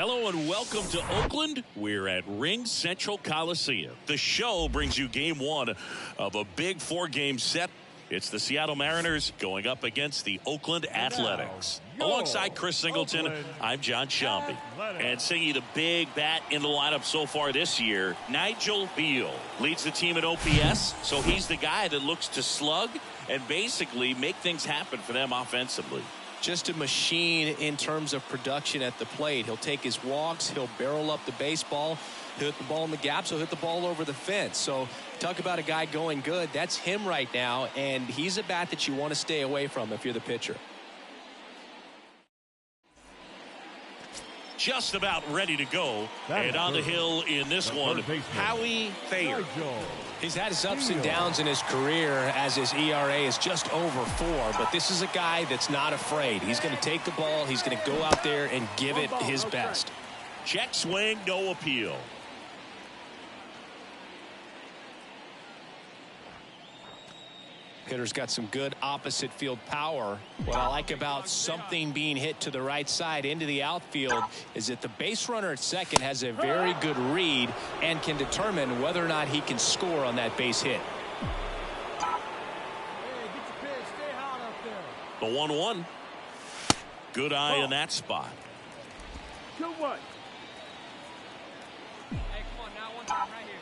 Hello and welcome to Oakland. We're at Ring Central Coliseum. The show brings you game one of a big 4-game set. It's the Seattle Mariners going up against the Oakland Athletics. Alongside Chris Singleton, I'm John Shelby. And singing the big bat in the lineup so far this year, Nigel Beal leads the team in OPS, so he's the guy that looks to slug and basically make things happen for them offensively. Just a machine in terms of production at the plate. He'll take his walks, he'll barrel up the baseball, he'll hit the ball in the gaps, he'll hit the ball over the fence. So talk about a guy going good. That's him right now, and he's a bat that you want to stay away from if you're the pitcher. Just about ready to go, and on the hill in this one, Howie Thayer. He's had his ups and downs in his career as his ERA is just over 4, but this is a guy that's not afraid. He's going to take the ball, he's going to go out there and give it his best. Check swing, no appeal. Hitter's got some good opposite field power. What I like about something being hit to the right side into the outfield is that the base runner at second has a very good read and can determine whether or not he can score on that base hit. The 1-1. Good eye in that spot. 2-1. Hey, come on now, one time right here.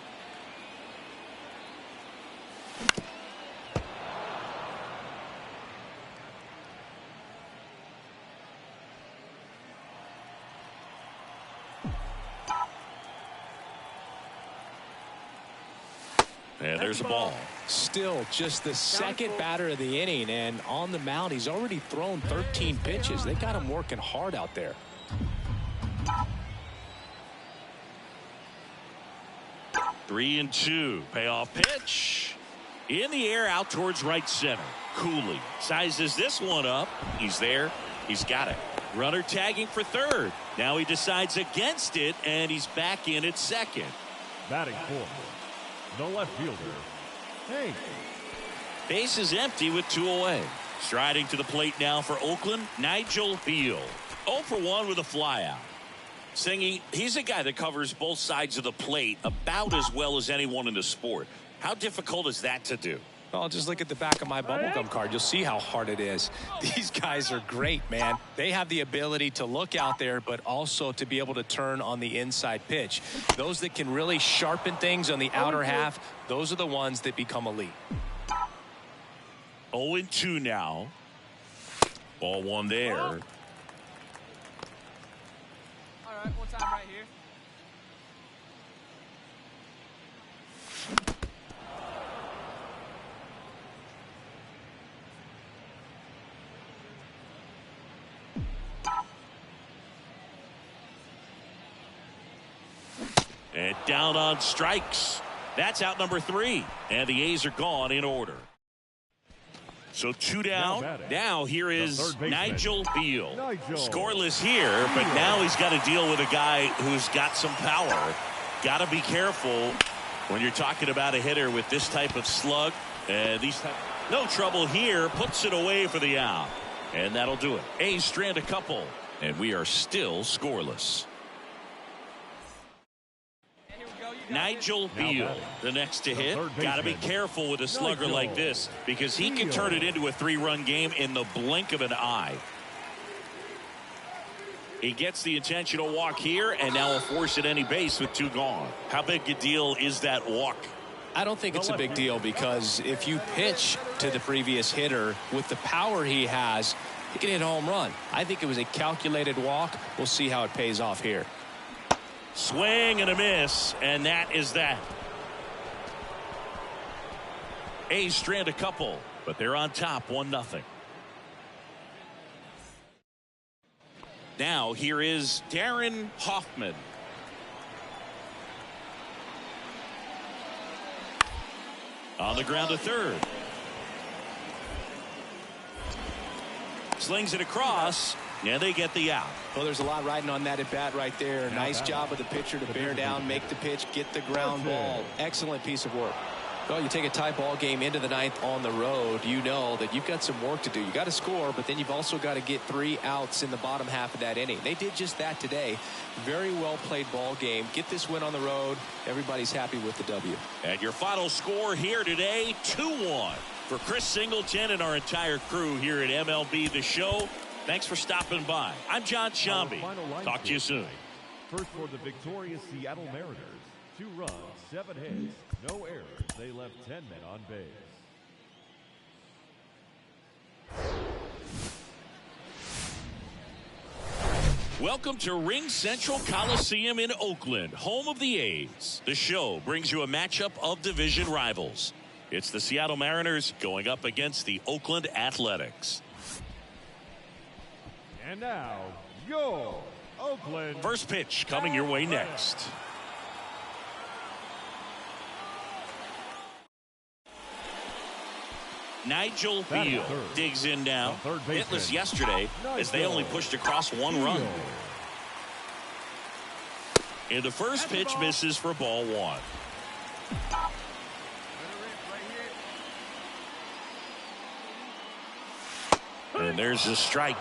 And there's a ball. Still just the second batter of the inning, and on the mound he's already thrown 13 pitches. They got him working hard out there. Three and two. Payoff pitch. In the air out towards right center. Cooley sizes this one up. He's there. He's got it. Runner tagging for third. Now he decides against it, and he's back in at second. Batting fourth, the left fielder, Hank. Base is empty with 2 away. Striding to the plate now for Oakland, Nigel Beal. 0 for 1 with a flyout. Singy, he's a guy that covers both sides of the plate about as well as anyone in the sport. How difficult is that to do? Well, just look at the back of my bubblegum card. You'll see how hard it is. These guys are great, man. They have the ability to look out there, but also to be able to turn on the inside pitch. Those that can really sharpen things on the outer half, those are the ones that become elite. 0-2 now. Ball one there. All right, one time right here. And down on strikes. That's out number 3. And the A's are gone in order. So 2 down. Now here is Nigel Beal. Scoreless here, but now he's got to deal with a guy who's got some power. Got to be careful when you're talking about a hitter with this type of slug. No trouble here. Puts it away for the out. And that'll do it. A's strand a couple. And we are still scoreless. Nigel Beal, the next to hit. Got to be careful with a slugger like this because he can turn it into a 3-run game in the blink of an eye. He gets the intentional walk here and now a force at any base with 2 gone. How big a deal is that walk? I don't think it's a big deal because if you pitch to the previous hitter with the power he has, he can hit a home run. I think it was a calculated walk. We'll see how it pays off here. Swing and a miss, and that is that. A's strand a couple, but they're on top 1-0. Now here is Darren Hoffman. On the ground to third. Slings it across. And they get the out. Well, there's a lot riding on that at bat right there. Nice job of the pitcher to bear down, make the pitch, get the ground ball. Excellent piece of work. Well, you take a tie ball game into the ninth on the road, you know that you've got some work to do. You got to score, but then you've also got to get 3 outs in the bottom half of that inning. They did just that today. Very well played ball game. Get this win on the road. Everybody's happy with the W. And your final score here today, 2-1. For Chris Singleton and our entire crew here at MLB The Show, thanks for stopping by. I'm John Shambi. Talk to you soon. First for the victorious Seattle Mariners. 2 runs, 7 hits, no errors. They left 10 men on base. Welcome to Ring Central Coliseum in Oakland, home of the A's. The show brings you a matchup of division rivals. It's the Seattle Mariners going up against the Oakland Athletics. And now, your Oakland. First pitch coming your way next. Nigel Beal digs in now. Hitless yesterday as they only pushed across 1 run. And the first pitch misses for ball 1. And there's a strike.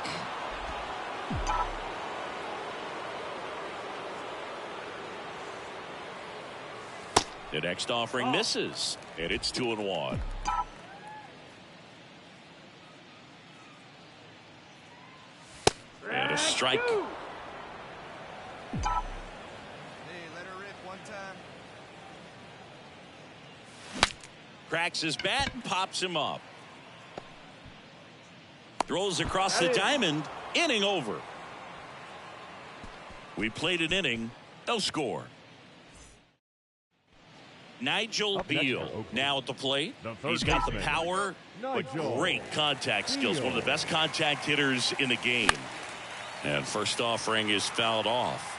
The next offering misses, and it's 2-1. And a strike. Hey, let her rip one time. Cracks his bat and pops him up. Throws across the diamond. Inning over. We played an inning. No score. Nigel Beal now at the plate. He's got the power, but great contact skills. One of the best contact hitters in the game. And first offering is fouled off.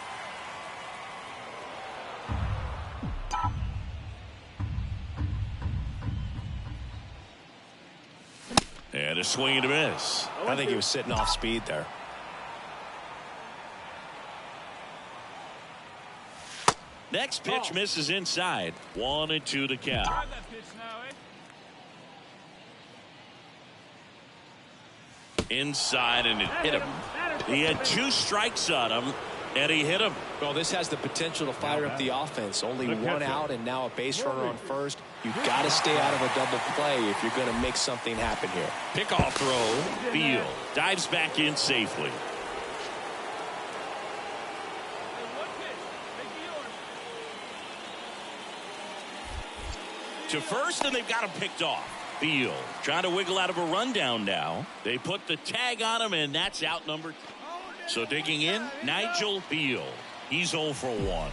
And a swing and a miss. I think he was sitting off speed there. Next pitch misses inside. 1-2 to count. Inside, and it hit him. He had 2 strikes on him, and he hit him. Well, this has the potential to fire up the offense. Only 1 out and now a base runner on first. You've got to stay out of a double play if you're going to make something happen here. Pickoff throw. Beal dives back in safely. To first, and they've got him picked off. Beal trying to wiggle out of a rundown now. They put the tag on him, and that's out number 2. So digging in, Nigel Beal. He's 0 for 1.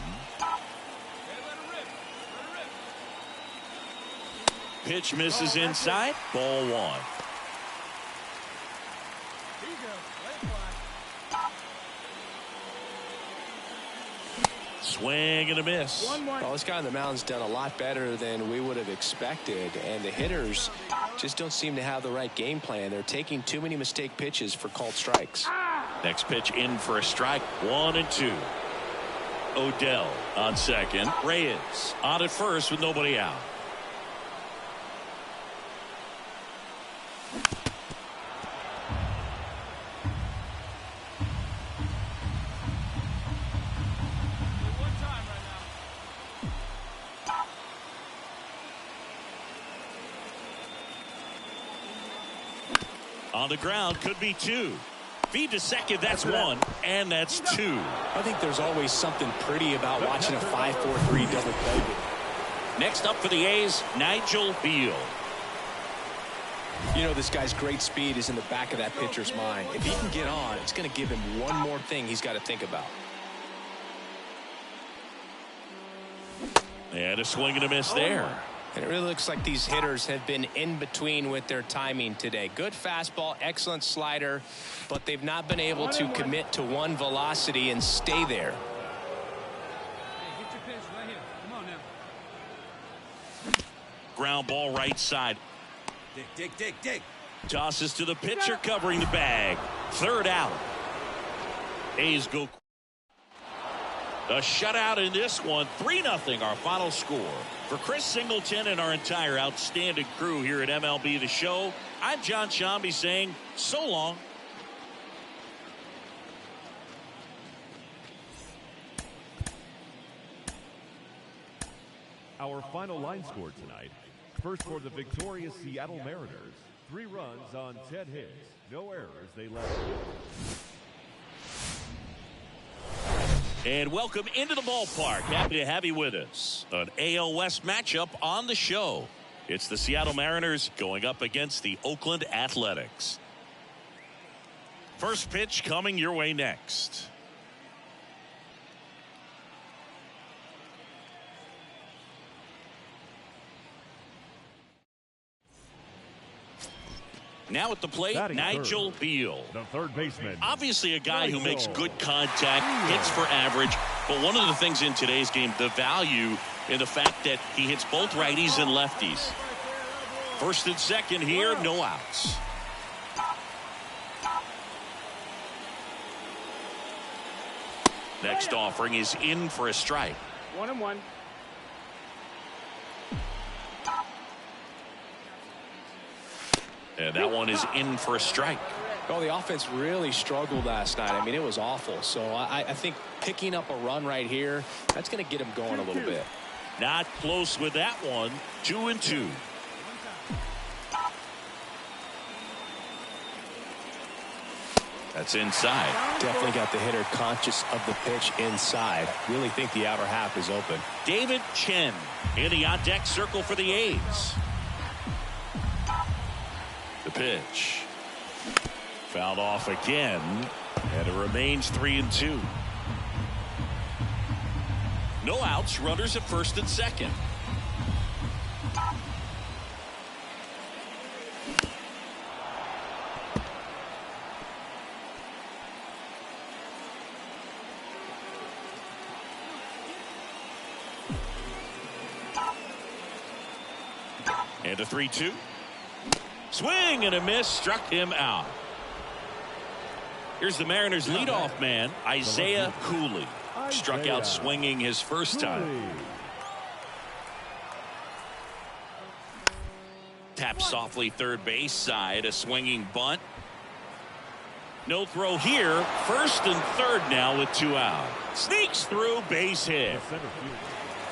Pitch misses inside. Ball 1. Swing and a miss. Well, this guy on the mound's done a lot better than we would have expected, and the hitters just don't seem to have the right game plan. They're taking too many mistake pitches for called strikes. Next pitch in for a strike. 1-2. Odell on second. Reyes on at first with nobody out. On the ground, could be 2. Feed to second, that's 1, and that's 2. I think there's always something pretty about watching a 5-4-3 double play. Next up for the A's, Nigel Beal. You know, this guy's great speed is in the back of that pitcher's mind. If he can get on, it's going to give him one more thing he's got to think about. And a swing and a miss there. And it really looks like these hitters have been in between with their timing today. Good fastball, excellent slider, but they've not been able to commit to one velocity and stay there. Hey, get your pitch right here. Come on now. Ground ball right side. Dig. Tosses to the pitcher covering the bag. 3rd out. A's go. A shutout in this one, 3-0 our final score. For Chris Singleton and our entire outstanding crew here at MLB The Show, I'm John Shambi saying so long. Our final line score tonight. First for the victorious Seattle Mariners. 3 runs on 10 hits. No errors. They left. And welcome into the ballpark. Happy to have you with us. An AL West matchup on the show. It's the Seattle Mariners going up against the Oakland Athletics. First pitch coming your way next. Now at the plate, Nigel Beal. The third baseman. Obviously a guy who makes good contact, hits for average. But one of the things in today's game, the value in the fact that he hits both righties and lefties. First and second here, no outs. Next offering is in for a strike. 1-1. And that one is in for a strike. Well, the offense really struggled last night. I mean, it was awful. So I think picking up a run right here, that's going to get him going a little bit. Not close with that one. 2-2. That's inside. Definitely got the hitter conscious of the pitch inside. Really think the outer half is open. David Chen in the on-deck circle for the A's. The pitch. Fouled off again, and it remains 3-2. No outs, runners at first and second. And a 3-2. Swing and a miss, struck him out. Here's the Mariners leadoff man, Isaiah Cooley. Struck out swinging his first time. Tap softly third base side, a swinging bunt. No throw here. First and third now with 2 out. Sneaks through, base hit.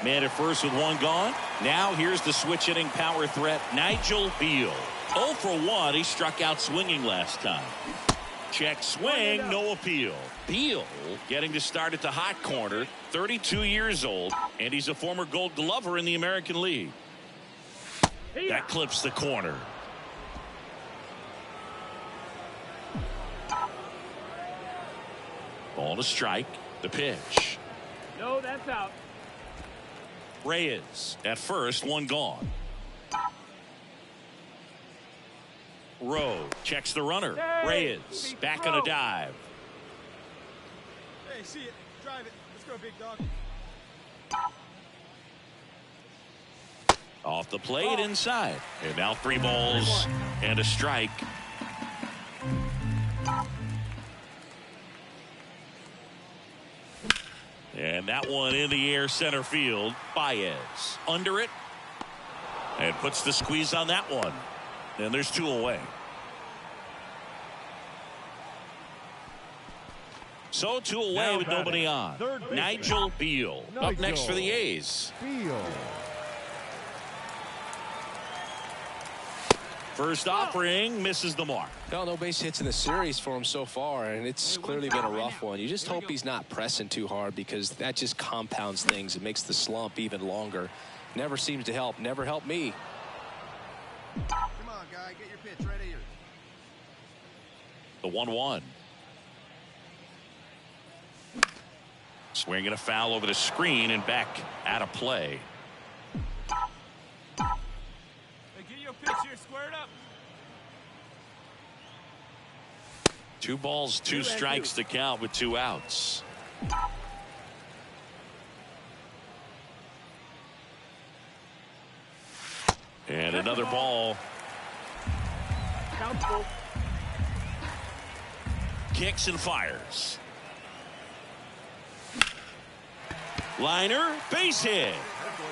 Man at first with 1 gone. Now here's the switch hitting power threat, Nigel Beal. 0 for 1. He struck out swinging last time. Check swing, no appeal. Beal getting to start at the hot corner, 32 years old, and he's a former Gold Glover in the American League. That clips the corner. Ball to strike. The pitch. No, that's out. Reyes at first, 1 gone. Rowe checks the runner. Reyes back on a dive. Hey, see it. Drive it. Let's go, big dog. Off the plate inside. And now 3 balls and a strike. And that one in the air center field. Baez under it. And puts the squeeze on that one. And there's 2 away. So 2 away with nobody on. Nigel Beal up next for the A's. First offering misses the mark. Well, no base hits in the series for him so far, and it's clearly been a rough one. You just hope he's not pressing too hard, because that just compounds things. It makes the slump even longer. Never seems to help. Never helped me. Come on, guy. Get your pitch right here. The 1-1. Swinging a foul over the screen and back out of play. Hey, get your pitch here. Square it up. 2 balls, 2 strikes to count with 2 outs. And another ball. Countable. Kicks and fires. Liner, base hit.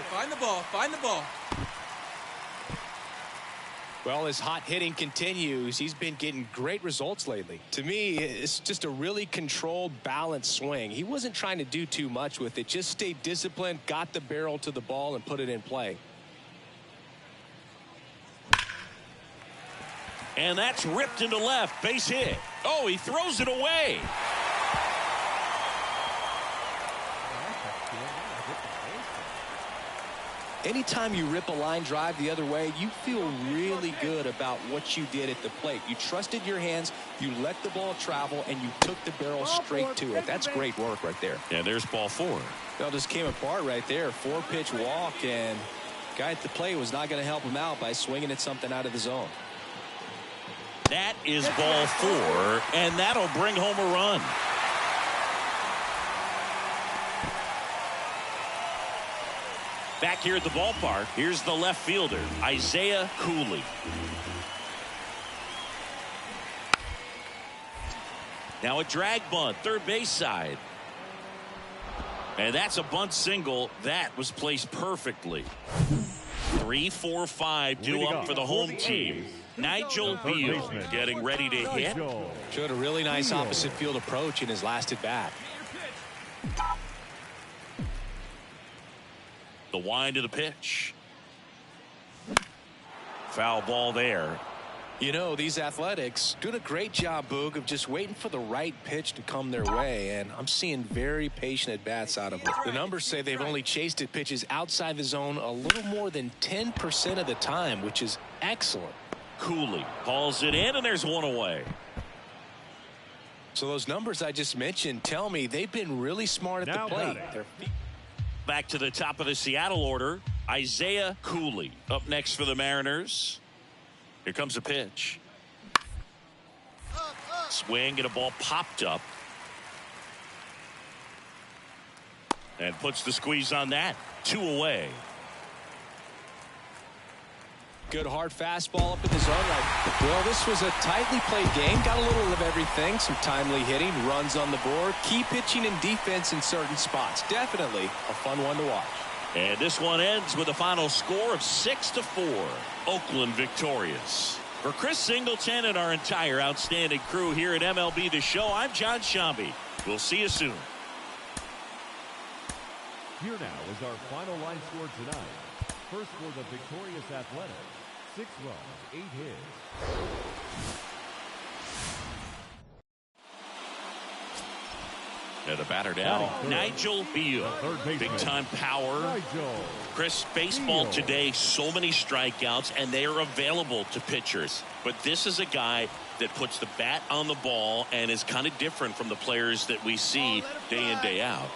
Find the ball. Find the ball. Well, his hot hitting continues. He's been getting great results lately. To me, it's just a really controlled, balanced swing. He wasn't trying to do too much with it. Just stayed disciplined, got the barrel to the ball, and put it in play. And that's ripped into left. Base hit. Oh, he throws it away. Anytime you rip a line drive the other way, you feel really good about what you did at the plate. You trusted your hands, you let the ball travel, and you took the barrel straight to it. That's great work right there. And there's ball 4. Well, just came apart right there. 4-pitch walk, and guy at the plate was not going to help him out by swinging at something out of the zone. That is ball 4, and that'll bring home a run. Back here at the ballpark, here's the left fielder, Isaiah Cooley. Now a drag bunt, third base side. And that's a bunt single. That was placed perfectly. 3, 4, 5 due up for the home team. Nigel Beal getting ready to hit. Showed a really nice opposite field approach in his last at bat. The wind of the pitch. Foul ball there. You know, these Athletics doing a great job, Boog, of just waiting for the right pitch to come their way, and I'm seeing very patient at-bats out of them. The numbers say they've only chased at pitches outside the zone a little more than 10% of the time, which is excellent. Cooley hauls it in, and there's one away. So those numbers I just mentioned tell me they've been really smart at the plate. Back to the top of the Seattle order, Isaiah Cooley up next for the Mariners. Here comes a pitch. Swing and a ball popped up. And puts the squeeze on that. 2 away. Good hard fastball up in the zone right. Well, this was a tightly played game. Got a little of everything. Some timely hitting, runs on the board, key pitching and defense in certain spots. Definitely a fun one to watch. And this one ends with a final score of 6-4. Oakland victorious. For Chris Singleton and our entire outstanding crew here at MLB The Show, I'm John Shambi. We'll see you soon. Here now is our final line score tonight. First for the victorious Athletics. 6 runs, 8 hits. And the batter now, Nigel Beal. Big time power. Chris, baseball today, so many strikeouts, and they are available to pitchers. But this is a guy that puts the bat on the ball and is kind of different from the players that we see day in, day out.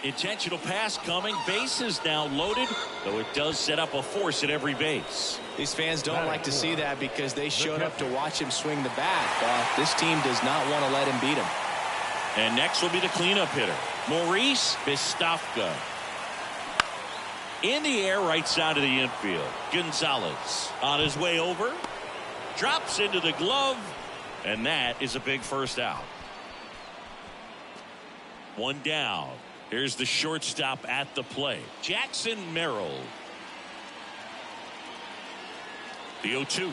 Intentional pass coming. Base is now loaded, though it does set up a force at every base. These fans don't like to see that because they showed up to watch him swing the bat. But this team does not want to let him beat him. And next will be the cleanup hitter, Maurice Bistofka. In the air, right side of the infield. Gonzalez on his way over. Drops into the glove. And that is a big first out. 1 down. Here's the shortstop at the plate, Jackson Merrill. The 0-2.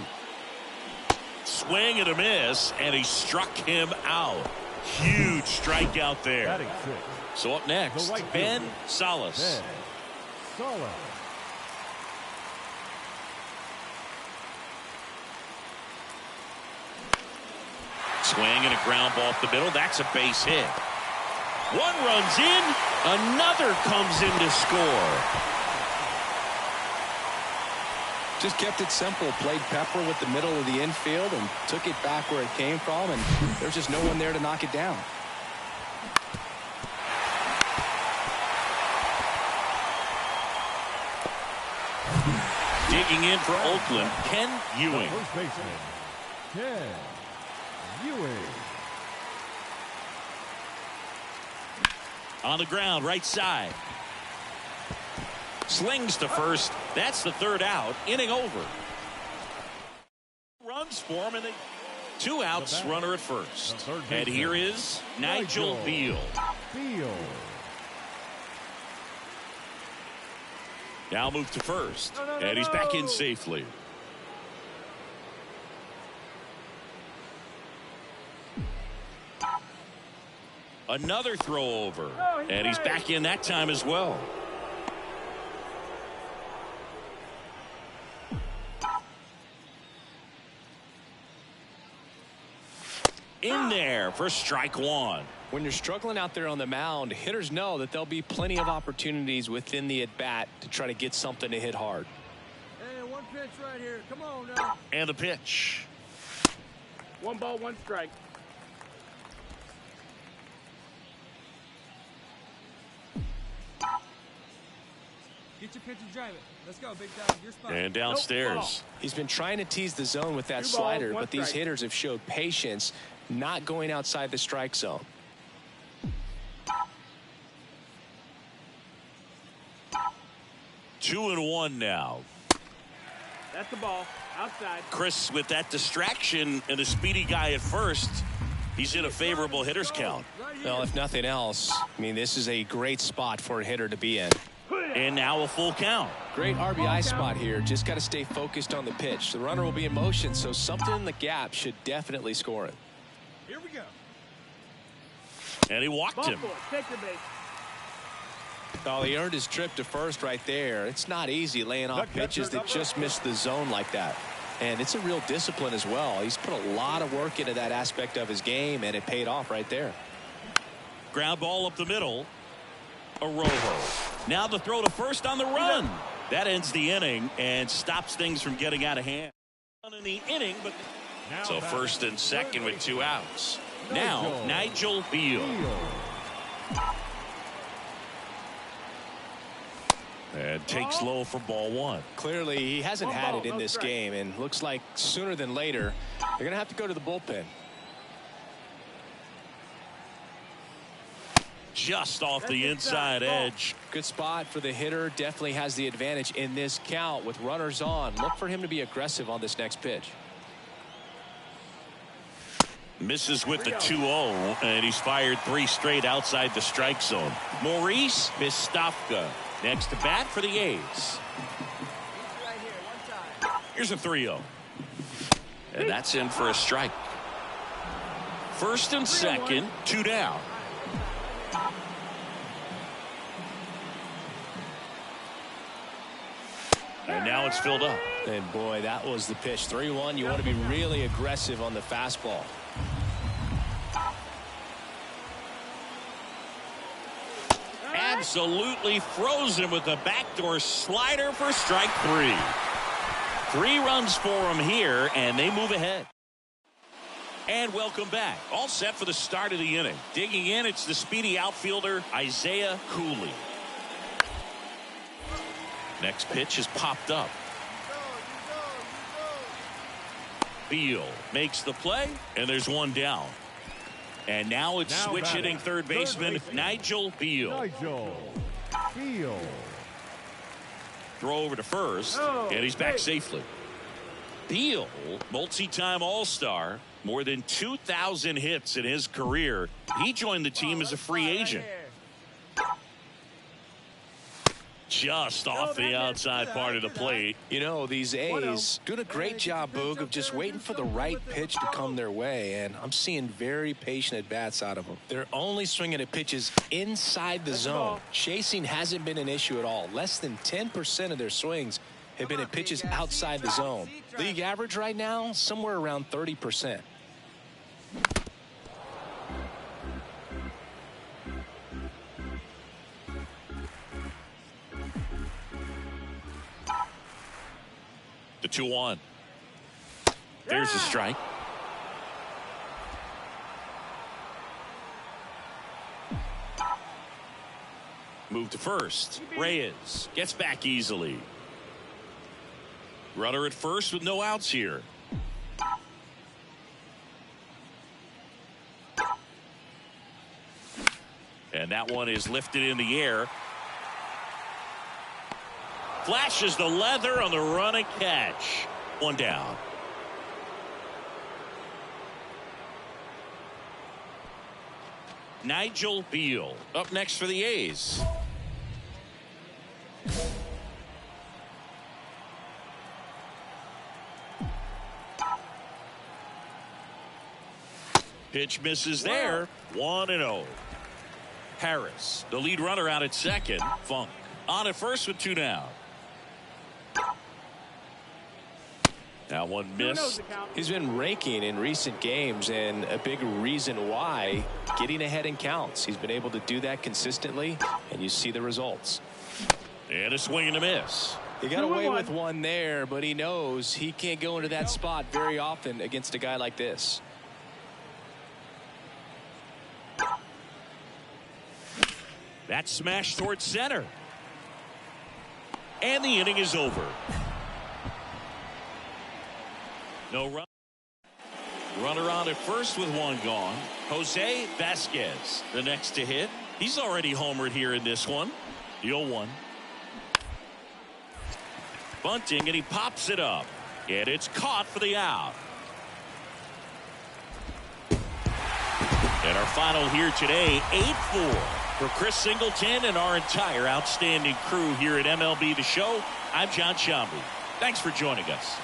Swing and a miss, and he struck him out. Huge strikeout there. So up next, Ben Salas. Swing and a ground ball up the middle. That's a base hit. One runs in, another comes in to score. Just kept it simple, played pepper with the middle of the infield and took it back where it came from, and there's just no one there to knock it down. Digging in for Oakland, Ken Ewing. First baseman, Ken Ewing. On the ground, right side. Slings to first. That's the third out. Inning over. Runs for him, and 2 outs, runner at first. And here is Nigel Beal. Now move to first. And he's back in safely. Another throw over. And he's back in that time as well. In there for strike one. When you're struggling out there on the mound, hitters know that there'll be plenty of opportunities within the at-bat to try to get something to hit hard. Hey, one pitch right here. Come on now. And the pitch. 1 ball, 1 strike. Get your pitch and drive it. Let's go, big dog. Your spot. And downstairs. He's been trying to tease the zone with that 2 balls, slider, 1 but these strike. hitters have showed patience, not going outside the strike zone. Two and one now. That's the ball. Outside. Chris, with that distraction and a speedy guy at first, he's in a favorable hitter's count. Well, if nothing else, I mean, this is a great spot for a hitter to be in. And now a full count. Great RBI spot here. Just got to stay focused on the pitch. The runner will be in motion, so something in the gap should definitely score it. Here we go. And he walked him. Take your base. Oh, he earned his trip to first right there. It's not easy laying off pitches that just miss the zone like that. And it's a real discipline as well. He's put a lot of work into that aspect of his game, and it paid off right there. Ground ball up the middle. Arojo. Now the throw to first on the run. That ends the inning and stops things from getting out of hand. In the inning, but so first and second with 2 outs. Now Nigel Beal. And takes low for ball 1. Clearly, he hasn't had it in this game, and looks like sooner than later, they're going to have to go to the bullpen. Just off the inside edge. Good spot for the hitter. Definitely has the advantage in this count with runners on. Look for him to be aggressive on this next pitch. Misses with the 2-0, and he's fired 3 straight outside the strike zone. Maurice Mistafka next to bat for the A's. Right here, one time. Here's a 3-0. And that's in for a strike. First and second, 2 down. And now it's filled up. And boy, that was the pitch. 3-1. You want to be really aggressive on the fastball. Absolutely frozen with a backdoor slider for strike 3. 3 runs for him here, and they move ahead. And welcome back. All set for the start of the inning. Digging in, it's the speedy outfielder, Isaiah Cooley. Next pitch is popped up. Beal makes the play, and there's 1 down. And now it's switch hitting third baseman Nigel Beal. Throw over to first, and he's back safely. Beal, multi-time All-Star, more than 2,000 hits in his career. He joined the team as a free agent. Just off the outside part of the plate. You know, these A's doing a great job, Boog, of just waiting for the right pitch to come their way, and I'm seeing very patient at-bats out of them. They're only swinging at pitches inside the zone. Chasing hasn't been an issue at all. Less than 10% of their swings have been at pitches outside the zone. League average right now, somewhere around 30%. The 2-1. There's a strike. Move to first. Reyes gets back easily. Runner at first with no outs here. And that one is lifted in the air. Flashes the leather on the run and catch. 1 down. Nigel Beal up next for the A's. Pitch misses there. 1-0. Harris, the lead runner, out at second. Funk on at first with 2 down. Now one miss. He's been raking in recent games, and a big reason why, getting ahead in counts. He's been able to do that consistently, and you see the results. And a swing and a miss. He got away with one there, but he knows he can't go into that spot very often against a guy like this. That smash towards center. And the inning is over. No run. Runner on at first with 1 gone. Jose Vasquez, the next to hit. He's already homered here in this one. The 0-1. Bunting, and he pops it up. And it's caught for the out. And our final here today, 8-4. For Chris Singleton and our entire outstanding crew here at MLB The Show, I'm John Shambi. Thanks for joining us.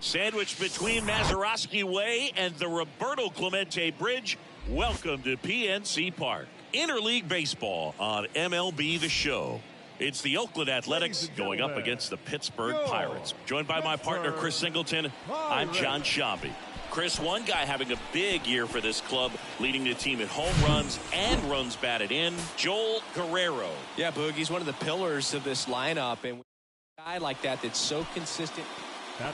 Sandwiched between Mazeroski Way and the Roberto Clemente Bridge. Welcome to PNC Park. Interleague baseball on MLB The Show. It's the Oakland Athletics going up against the Pittsburgh Pirates. Joined by my partner Chris Singleton, I'm John Shambi. Chris, one guy having a big year for this club, leading the team in home runs and runs batted in, Joel Guerrero. Yeah, Boog, he's one of the pillars of this lineup, and a guy like that that's so consistent.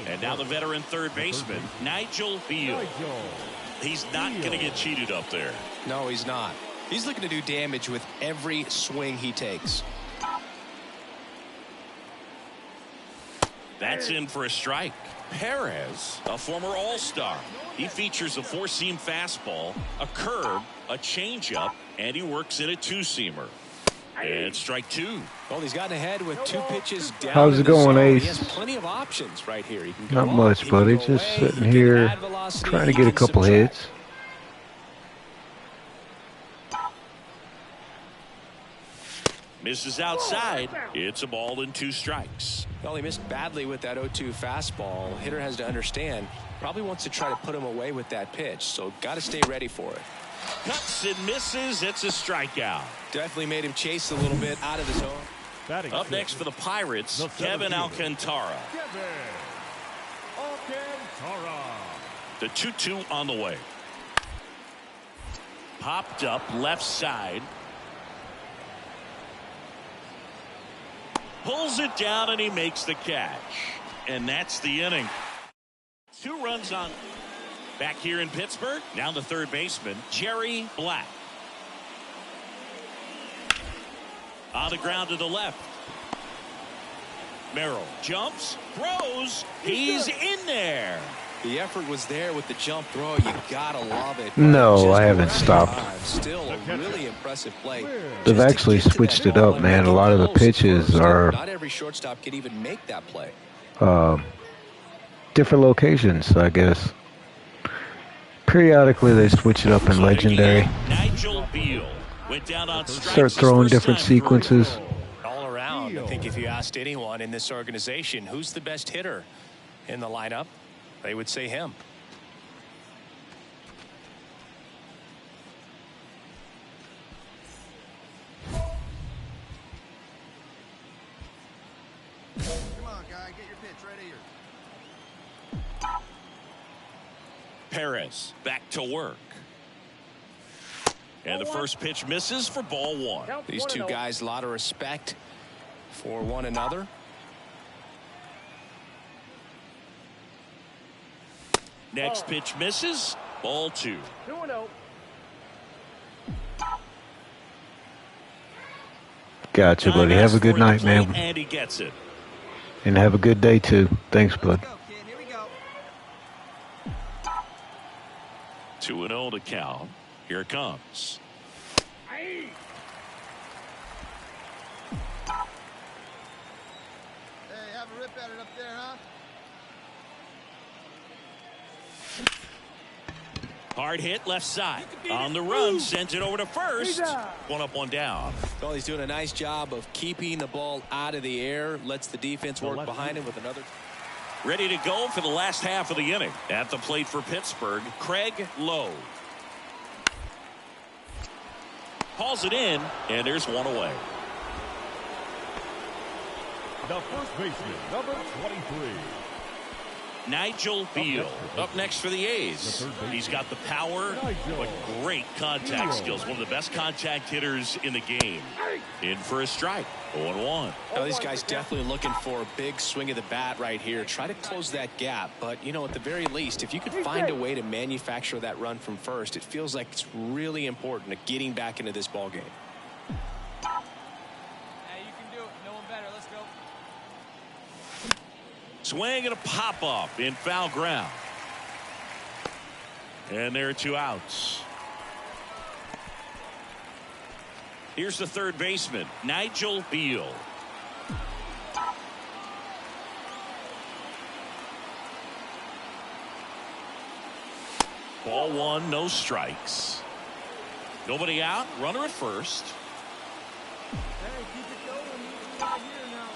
And now the veteran third baseman, Nigel Beal. He's not going to get cheated up there. No, he's not. He's looking to do damage with every swing he takes. That's in for a strike. Perez, a former All-Star. He features a 4-seam fastball, a curve, a changeup, and he works in a 2-seamer. And strike 2. Well, he's gotten ahead with 2 pitches down. How's it going, Ace? He has plenty of options right here. He can go Not much, buddy. Just sitting here trying to get a couple hits. Misses outside. It's a ball and 2 strikes. Well, he missed badly with that 0-2 fastball. Hitter has to understand, probably wants to try to put him away with that pitch, so got to stay ready for it. Cuts and misses. It's a strikeout. Definitely made him chase a little bit out of the zone. Up next for the Pirates, Kevin Alcantara. The 2-2 on the way. Popped up left side. Pulls it down and he makes the catch. And that's the inning. 2 runs on. Back here in Pittsburgh, now the third baseman, Jerry Black. On the ground to the left. Merrill jumps, throws, he's in there. The effort was there with the jump throw. You gotta love it. No, I haven't stopped. Still a really impressive play. They've actually switched it up, man. A lot of the pitches are not every shortstop can even make that play. Different locations, I guess. Periodically, they switch it up in Legendary. Nigel Beal went down on start throwing different sequences. All around, I think if you asked anyone in this organization who's the best hitter in the lineup, they would say him. Come on, guy, get your pitch right here. Perez back to work. And the first pitch misses for ball 1. These 2 guys, a lot of respect for one another. Next pitch misses. Ball 2. 2-0. Gotcha, buddy. Have a good night, man. And he gets it. And have a good day, too. Thanks, bud. Go, kid. Here we go. 2-0 to count. Here it comes. Hey, have a rip at it up there, huh? Hard hit left side. On the run, sends it over to first. One up, one down. Well, he's doing a nice job of keeping the ball out of the air. Lets the defense work behind him with another. Ready to go for the last half of the inning. At the plate for Pittsburgh, Craig Lowe. Hauls it in, and there's one away. The first baseman, number 23. Nigel Beal up next for the A's. He's got the power, but great contact skills. One of the best contact hitters in the game. In for a strike. 0-1. Now, these guys definitely looking for a big swing of the bat right here. Try to close that gap. But, you know, at the very least, if you could find a way to manufacture that run from first, it feels like it's really important to getting back into this ball game. Hey, you can do it. No one better. Let's go. Swing and a pop-up in foul ground. And there are 2 outs. Here's the third baseman, Nigel Beal. Ball 1, no strikes. Nobody out, runner at first. Hey, keep it going. You're right here now.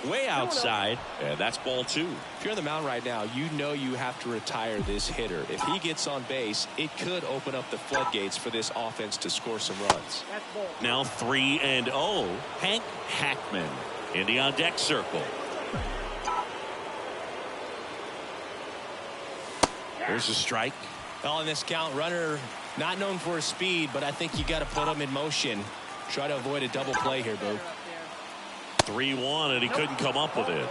Way outside, and that's ball 2. If you're on the mound right now, you know you have to retire this hitter. If he gets on base, it could open up the floodgates for this offense to score some runs. That's ball. Now 3-0, Hank Hackman in the on-deck circle. There's a strike. On this count, runner not known for his speed, but I think you got to put him in motion. Try to avoid a double play here, Boo. 3-1, and he couldn't come up with it.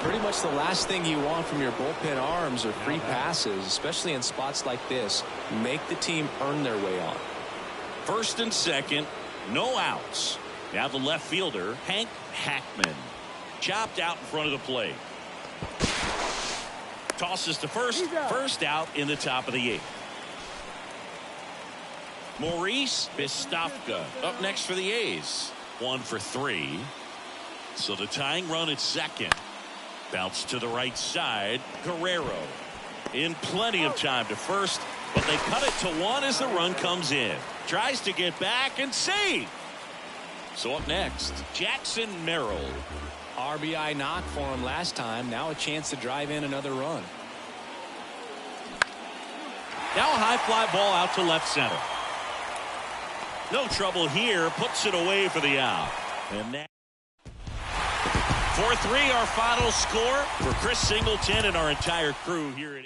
Pretty much the last thing you want from your bullpen arms are free passes, especially in spots like this. Make the team earn their way on. First and second, no outs. Now the left fielder, Hank Hackman, chopped out in front of the plate. Tosses to first, first out in the top of the 8th. Maurice Bistofka up next for the A's. 1 for 3. So the tying run at second. Bounce to the right side. Guerrero in plenty of time to first, but they cut it to 1 as the run comes in. Tries to get back and save. So up next, Jackson Merrill. RBI knock for him last time. Now a chance to drive in another run. Now a high fly ball out to left center. No trouble here. Puts it away for the out. And that 4-3 our final score for Chris Singleton and our entire crew here at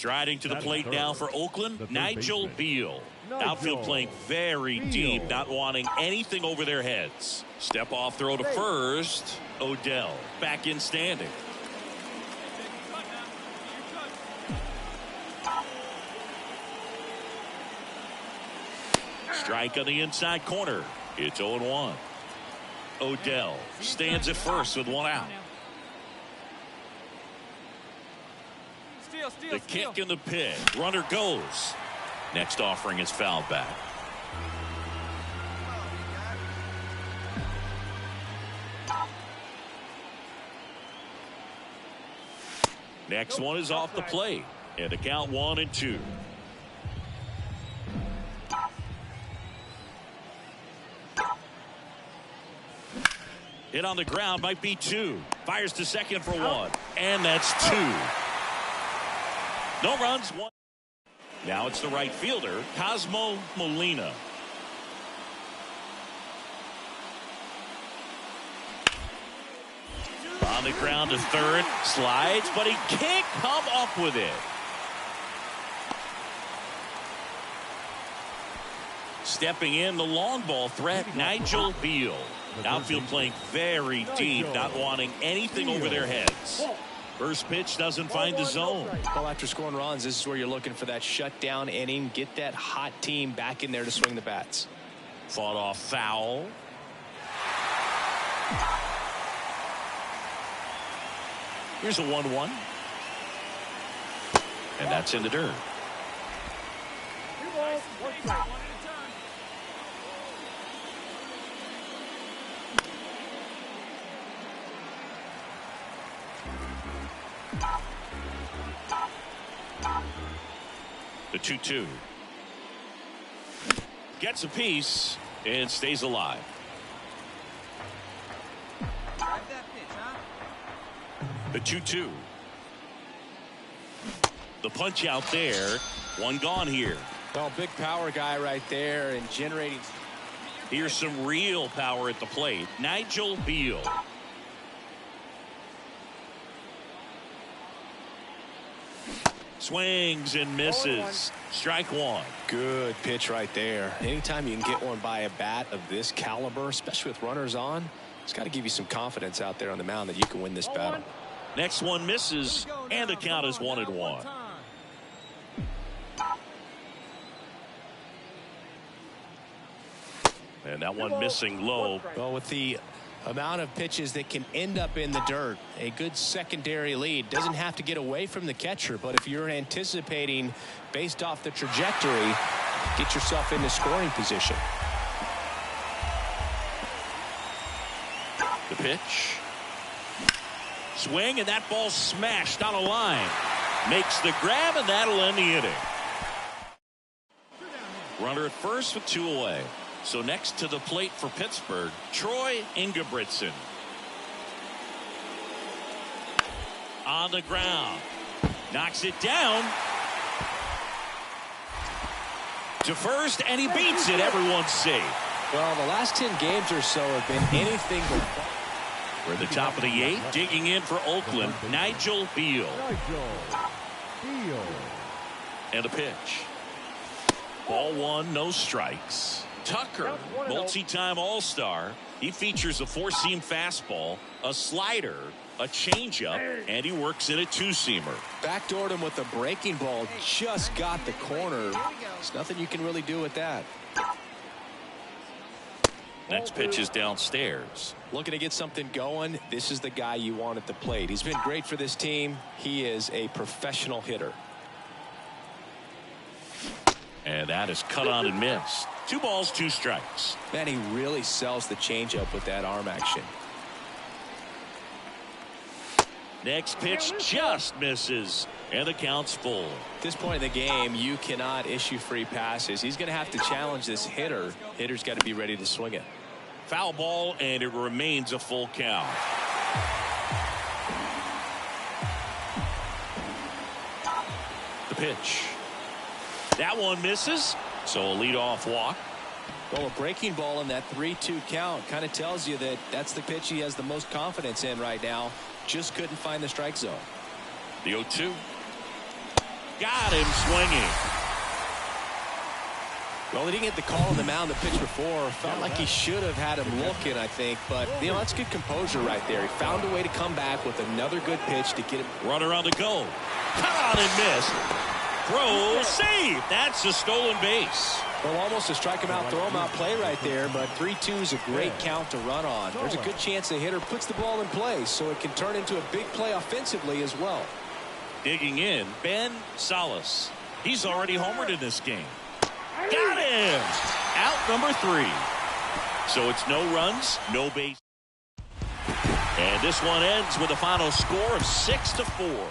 Striding to the plate now for Oakland, Nigel Beal. Outfield playing very deep, not wanting anything over their heads. Step off throw to first. Odell back in standing. Strike on the inside corner. It's 0-1. Odell stands at first with 1 out. The kick in the pit. Runner goes. Next offering is fouled back. Next one is off the plate. And the count 1-2. Hit on the ground, might be 2. Fires to second for 1. And that's 2. No runs, 1. Now it's the right fielder, Cosmo Molina. On the ground to third, slides, but he can't come up with it. Stepping in, the long ball threat, Nigel Beal. Outfield playing very deep, not wanting anything over their heads. First pitch doesn't find the zone. Well, after scoring runs, this is where you're looking for that shutdown inning. Get that hot team back in there to swing the bats. Fought off foul. Here's a 1-1. And that's in the dirt. The 2-2. Gets a piece and stays alive. Drive that pitch, huh? The 2-2. The punch out there. One gone here. Well, big power guy right there and generating. Here's some real power at the plate. Nigel Beal. Swings and misses. Strike 1. Good pitch right there. Anytime you can get one by a bat of this caliber, especially with runners on, it's got to give you some confidence out there on the mound that you can win this battle. Next one misses, and the count is 1-1. And that one missing low. Well, with the amount of pitches that can end up in the dirt, a good secondary lead. Doesn't have to get away from the catcher, but if you're anticipating based off the trajectory, get yourself into scoring position. The pitch. Swing, and that ball smashed on a line. Makes the grab, and that'll end the inning. Runner at first with 2 away. So next to the plate for Pittsburgh, Troy Ingebrigtsen. On the ground. Knocks it down. To first, and he beats it. Everyone's safe. Well, the last 10 games or so have been anything but. We're at the top of the 8th. Digging in for Oakland, Nigel Beal. And a pitch. Ball 1, no strikes. Tucker, multi-time All-Star. He features a 4-seam fastball, a slider, a changeup, and he works in a 2-seamer. Backdoored him with a breaking ball. Just got the corner. There's nothing you can really do with that. Next pitch is downstairs. Looking to get something going. This is the guy you want at the plate. He's been great for this team. He is a professional hitter. And that is cut on and missed. 2 balls, 2 strikes. Man, he really sells the changeup with that arm action. Next pitch just misses, and the count's full. At this point in the game, you cannot issue free passes. He's going to have to challenge this hitter. Hitter's got to be ready to swing it. Foul ball, and it remains a full count. The pitch. That one misses, so a leadoff walk. Well, a breaking ball in that 3-2 count kind of tells you that that's the pitch he has the most confidence in right now. Just couldn't find the strike zone. The 0-2. Got him swinging. Well, he didn't get the call on the mound the pitch before. Felt like he should have had him looking, I think. But, you know, that's good composure right there. He found a way to come back with another good pitch to get him. Runner on the go. Cut on and miss. Throw, save. That's a stolen base. Well, almost a strike him out, throw him out play right there, but 3-2 is a great count to run on. There's a good chance the hitter puts the ball in play, so it can turn into a big play offensively as well. Digging in, Ben Salas. He's already homered in this game. Got him! Out number 3. So it's no runs, no base. And this one ends with a final score of 6-4.